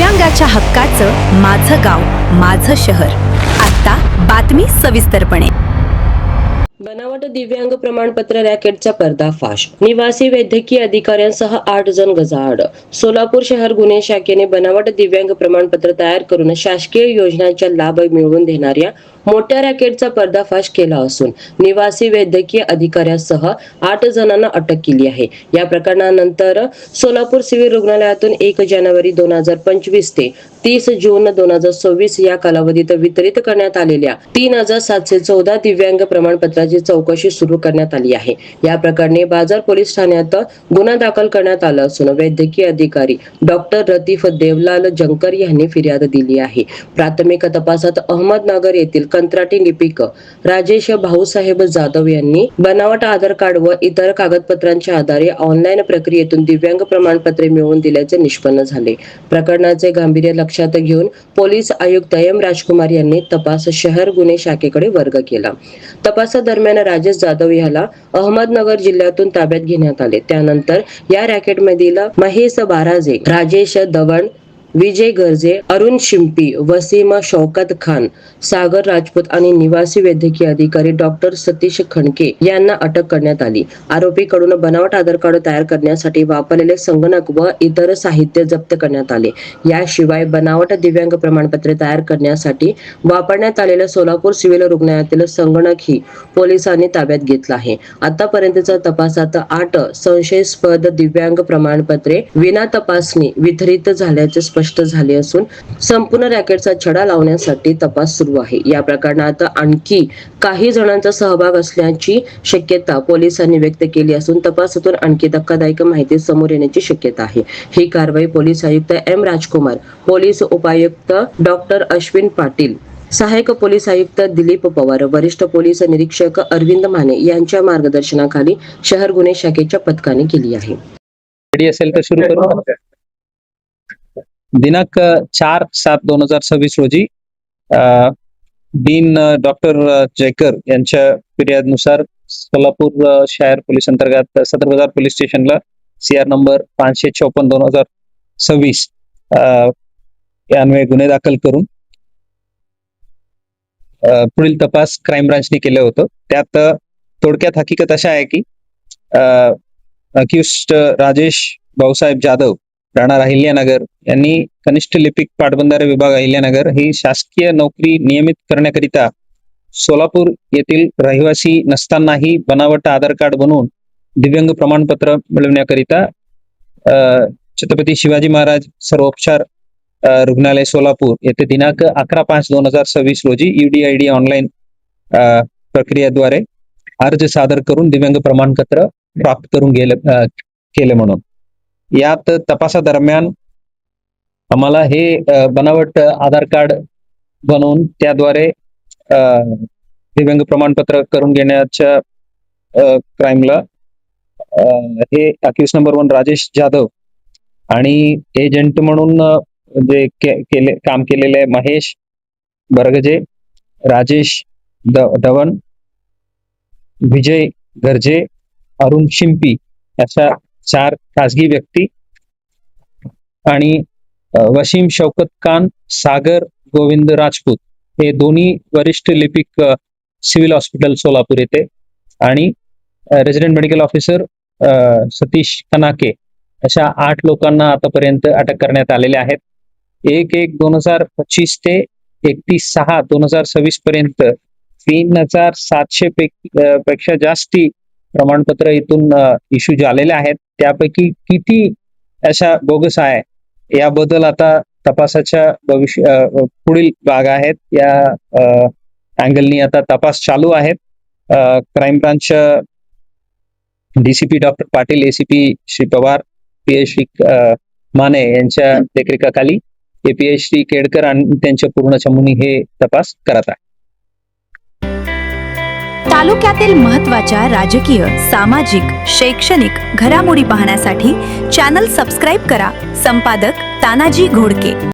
दिव्यांगाच्या हक्काचं माझं गाव माझं शहर। आता बातमी सविस्तरपणे। बनावट दिव्यांग प्रमाणपत्र रॅकेटचा पर्दाफाश, निवासी वैद्यकीय अधिकाऱ्यांसह 8 जण गजाआड। सोलापूर शहर गुन्हे शाखेने बनावट दिव्यांग प्रमाणपत्र तयार करून शासकीय योजनांचा लाभ मिळवून देणाऱ्या मोठ्या रॅकेटचा पर्दाफाश केला असून निवासी वैद्यकीय अधिकाऱ्यासह 8 जणांना अटक केली आहे। या प्रकरणानंतर सोलापूर सिव्हिल रुग्णालयातून 1 जानेवारी 2025 ते 30 जून 2026 या कालावधीत वितरित करण्यात आलेल्या 3714 दिव्यांग प्रमाणपत्राची चौकशी सुरू करण्यात आली आहे। या प्रकरणी बाजार पोलीस ठाण्यात गुन्हा दाखल करण्यात आला असून वैद्यकीय अधिकारी डॉक्टर रतीफ देवलाल जंकर यांनी फिर्याद दिली आहे। प्राथमिक तपासात अहमदनगर येथील कंत्राटी लिपिक राजेश भाऊसाहेब जाधव यांनी बनावट आधार कार्ड व इतर कागदपत्रांच्या आधारे ऑनलाईन प्रक्रियेतून दिव्यांग प्रमाणपत्रे मिळवून दिल्याचे निष्पन्न झाले। प्रकरणाचे गांभीर्य लक्षात घेऊन पोलीस आयुक्त एम राजकुमार यांनी तपास शहर गुन्हे शाखेकडे वर्ग केला। तपासादरम्यान राजेश जाधव याला अहमदनगर जिल्ह्यातून ताब्यात घेण्यात आले। त्यानंतर या रॅकेटमधील महेश बाराजे, राजेश दवण, विजय गर्जे, अरुण शिंपी, वसीम शौकत खान, सागर राजपूत आणि निवासी वैद्यकीय अधिकारी डॉक्टर सतीश खणके यांना अटक करण्यात आली। आरोपीकडून बनावट आधार कार्ड तयार करण्यासाठी वापरलेले संगणक व इतर साहित्य जप्त करण्यात आले। याशिवाय बनावट दिव्यांग प्रमाणपत्रे तयार करण्यासाठी वापरण्यात आलेले सोलापूर सिव्हिल रुग्णालयातील संगणकही पोलिसांनी ताब्यात घेतला आहे। आतापर्यंतच्या तपासात 8 संशयास्पद दिव्यांग प्रमाणपत्रे विना तपासणी वितरित झाल्याचे स्पष्ट झाले असून संपूर्ण रॅकेटचा छडा लावण्यासाठी तपास सुरू आहे। या प्रकरणात आणखी काही जणांचा सहभाग असल्याची शक्यता पोलिसांनी व्यक्त केली असून तपासातून आणखी धक्कादायक माहिती समोर येण्याची शक्यता आहे। ही कारवाई पोलीस आयुक्त एम राजकुमार, पोलीस उपायुक्त डॉक्टर अश्विन पाटील, सहाय्यक पोलीस आयुक्त दिलीप पवार, वरिष्ठ पोलीस निरीक्षक अरविंद माने यांच्या मार्गदर्शनाखाली शहर गुन्हे शाखेच्या पथकाने केली आहे। असेल तर सुरू करू। दिनांक 4/7/2026 रोजी डीन डॉक्टर जयकर यांच्या फिर्यादनुसार सोलापूर शहर पोलीस अंतर्गत सदर बाजार पोलीस स्टेशनला CR नंबर 556/2026 यान्वये गुन्हे दाखल करून पुढील तपास क्राईम ब्रांचने केलं होतं। त्यात थोडक्यात हकीकत अशा आहे की अक्युज्ड राजेश भाऊसाहेब जाधव राहणार अहिल्यानगर यांनी कनिष्ठ लिपिक पाटबंधारे विभाग अहिल्यानगर ही शासकीय नोकरी नियमित करण्याकरिता सोलापूर येथील रहिवासी नसतानाही बनावट आधार कार्ड बनवून दिव्यांग प्रमाणपत्र मिळवण्याकरिता छत्रपती शिवाजी महाराज सर्वोपचार रुग्णालय सोलापूर येथे दिनांक 11/5/2026 रोजी UDID ऑनलाईन प्रक्रियेद्वारे अर्ज सादर करून दिव्यांग प्रमाणपत्र प्राप्त करून केले म्हणून यात तपासादरम्यान आम्हाला हे बनावट आधार कार्ड बनवून त्याद्वारे दिव्यांग प्रमाणपत्र करून घेण्याच्या क्राईमला हे अक्यूज नंबर 1 राजेश जाधव आणि एजंट म्हणून जे काम केलेले महेश बरगजे, राजेश दवण, विजय गर्जे, अरुण शिंपी अशा 4 खासगी व्यक्ती आणि वसीम शौकत खान, सागर गोविंद राजपूत हे दोन्ही वरिष्ठ लिपिक सिव्हिल हॉस्पिटल सोलापूर येथे आणि रेसिडेंट मेडिकल ऑफिसर सतीश खनाके अशा 8 लोकांना आतापर्यंत अटक करण्यात आलेले आहेत। 1/1/2025 ते 31/6/2026 पर्यंत 3700 पेक्षा जास्ती प्रमाणपत्र इथून इश्यू झालेले आहेत। त्यापैकी किती अशा बोगस आहे याबद्दल आता तपासाच्या पुढील भाग आहेत। या अँगलनी आता तपास चालू आहे। Crime branch DCP doctor Patil, ACP Shri Pawar, PSC Mane यांच्या देखरेखीखाली APSC केडकर आणि त्यांच्या पूर्ण चमूने हे तपास करत आहे। तालुक्यातील महत्त्वाच्या राजकीय, सामाजिक, शैक्षणिक घडामोडी पाहण्यासाठी चॅनल सबस्क्राइब करा। संपादक तानाजी घोडके।